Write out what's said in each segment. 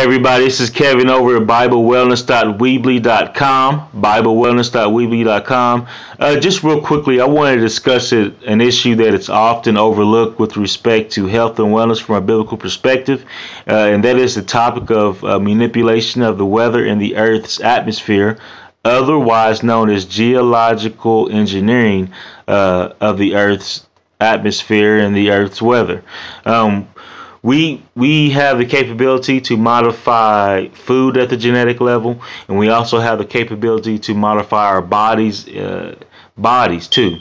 everybody, this is Kevin over at BibleWellness.weebly.com, BibleWellness.weebly.com. Just real quickly, I wanted to discuss an issue that it's often overlooked with respect to health and wellness from a biblical perspective, and that is the topic of manipulation of the weather in the Earth's atmosphere, otherwise known as geological engineering of the Earth's atmosphere and the Earth's weather. We have the capability to modify food at the genetic level, and we also have the capability to modify our bodies too.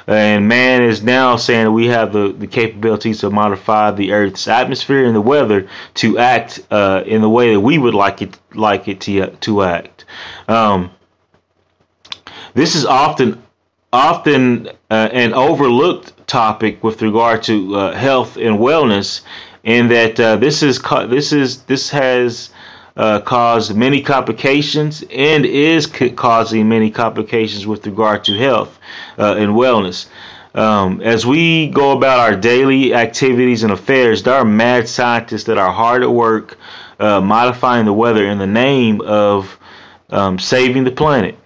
And man is now saying that we have the capabilities to modify the Earth's atmosphere and the weather to act in the way that we would like it to act. This is often an overlooked topic with regard to health and wellness, in that this has caused many complications and is causing many complications with regard to health and wellness. As we go about our daily activities and affairs, there are mad scientists that are hard at work modifying the weather in the name of saving the planet.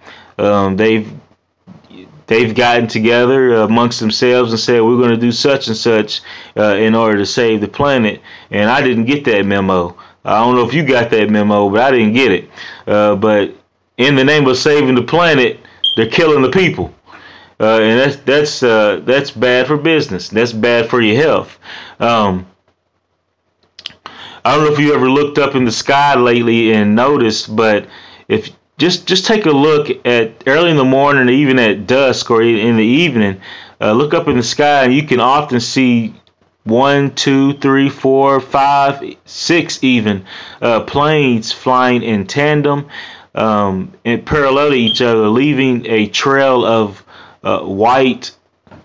They've gotten together amongst themselves and said, we're going to do such and such in order to save the planet. And I didn't get that memo. I don't know if you got that memo, but I didn't get it. But in the name of saving the planet, they're killing the people. And that's bad for business. That's bad for your health. I don't know if you ever looked up in the sky lately and noticed, but if Just take a look at early in the morning, or even at dusk, or in the evening. Look up in the sky, and you can often see 1, 2, 3, 4, 5, 6 even planes flying in tandem and parallel to each other, leaving a trail of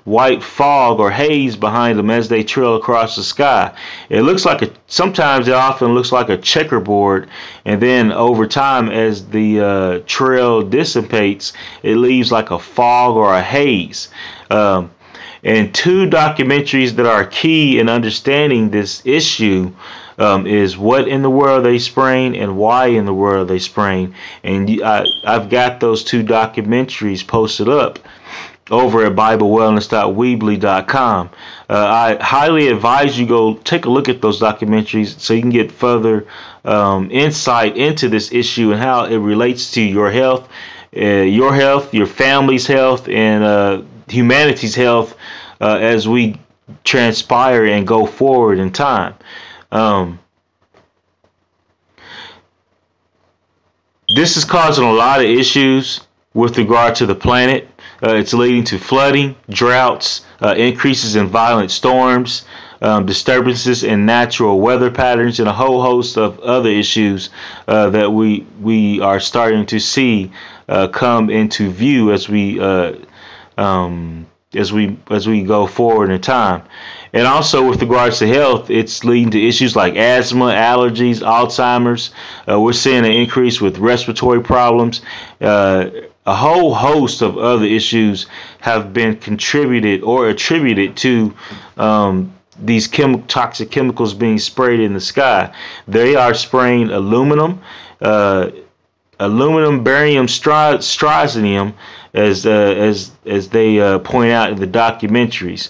white fog or haze behind them as they trail across the sky. It often looks like a checkerboard, and then over time, as the trail dissipates, it leaves like a fog or a haze. And two documentaries that are key in understanding this issue is What in the World Are They Spraying and Why in the World Are They Spraying. And I've got those two documentaries posted up over at BibleWellness.weebly.com. I highly advise you go take a look at those documentaries so you can get further insight into this issue and how it relates to your health, your family's health, and humanity's health as we transpire and go forward in time. This is causing a lot of issues with regard to the planet. It's leading to flooding, droughts, increases in violent storms, disturbances in natural weather patterns, and a whole host of other issues that we are starting to see come into view as we go forward in time. And also with regards to health, it's leading to issues like asthma, allergies, Alzheimer's. We're seeing an increase with respiratory problems. A whole host of other issues have been contributed or attributed to these toxic chemicals being sprayed in the sky. They are spraying aluminum, barium, strontium, as they point out in the documentaries,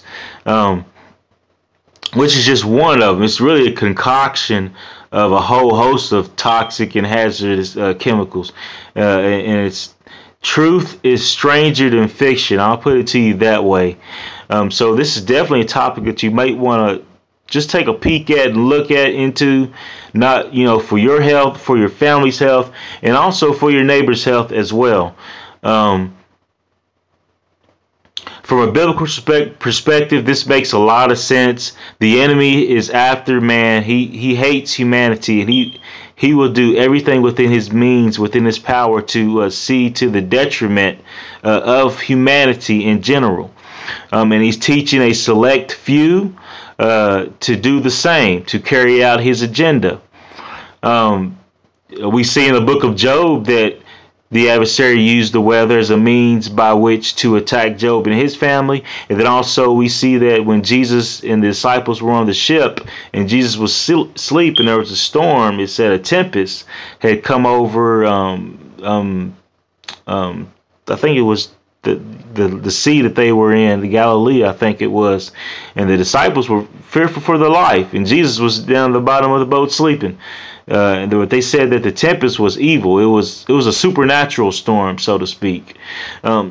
which is just one of them. It's really a concoction of a whole host of toxic and hazardous chemicals, and it's truth is stranger than fiction. I'll put it to you that way. So this is definitely a topic that you might want to just take a peek at and look at into, not, for your health, for your family's health, and also for your neighbor's health as well. From a biblical perspective, this makes a lot of sense. The enemy is after man. He hates humanity, and he will do everything within his means, within his power, to see to the detriment of humanity in general. And he's teaching a select few to do the same, to carry out his agenda. We see in the book of Job that the adversary used the weather as a means by which to attack Job and his family. And then also we see that when Jesus and the disciples were on the ship and Jesus was asleep and there was a storm, it said a tempest had come over. I think it was the sea that they were in, the Galilee, I think it was, and the disciples were fearful for their life, and Jesus was down at the bottom of the boat sleeping. And they said that the tempest was evil. It was a supernatural storm, so to speak.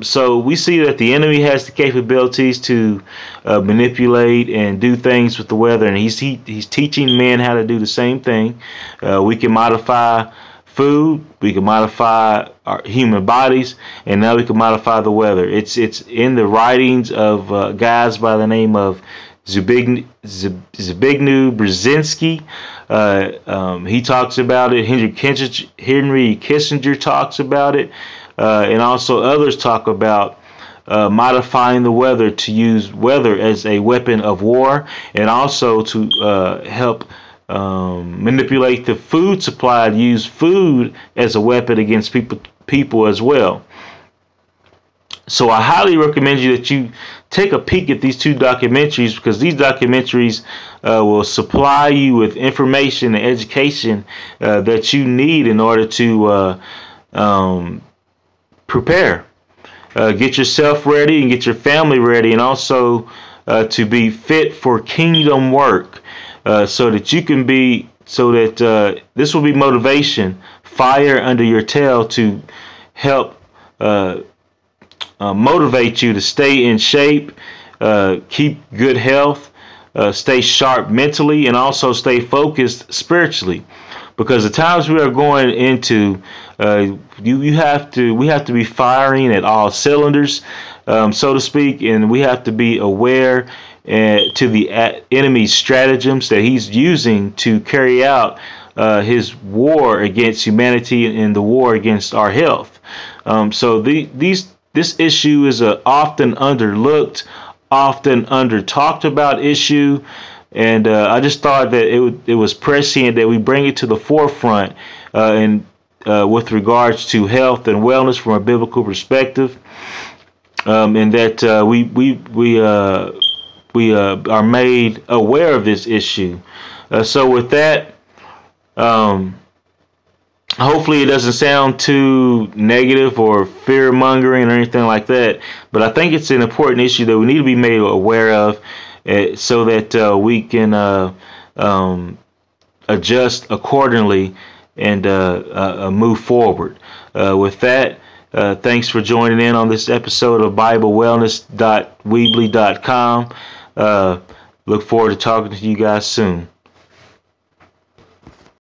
So we see that the enemy has the capabilities to manipulate and do things with the weather, and he's teaching men how to do the same thing. We can modify food, we can modify our human bodies, and now we can modify the weather. It's in the writings of guys by the name of Zbigniew Brzezinski. He talks about it. Henry Kissinger talks about it, and also others talk about modifying the weather to use weather as a weapon of war, and also to help manipulate the food supply, to use food as a weapon against people as well. So I highly recommend you that you take a peek at these two documentaries, because these documentaries will supply you with information and education that you need in order to prepare. Get yourself ready and get your family ready, and also to be fit for kingdom work, so that this will be motivation, fire under your tail to help motivate you to stay in shape, keep good health, stay sharp mentally, and also stay focused spiritually. Because the times we are going into, we have to be firing at all cylinders, so to speak, and we have to be aware to the enemy's stratagems that he's using to carry out his war against humanity and the war against our health. So this issue is a often underlooked, often under talked about issue, and I just thought that it was prescient that we bring it to the forefront and with regards to health and wellness from a biblical perspective, and that we are made aware of this issue. So with that, hopefully it doesn't sound too negative or fear-mongering or anything like that, but I think it's an important issue that we need to be made aware of, so that we can adjust accordingly and move forward. With that, thanks for joining in on this episode of BibleWellness.weebly.com. Look forward to talking to you guys soon.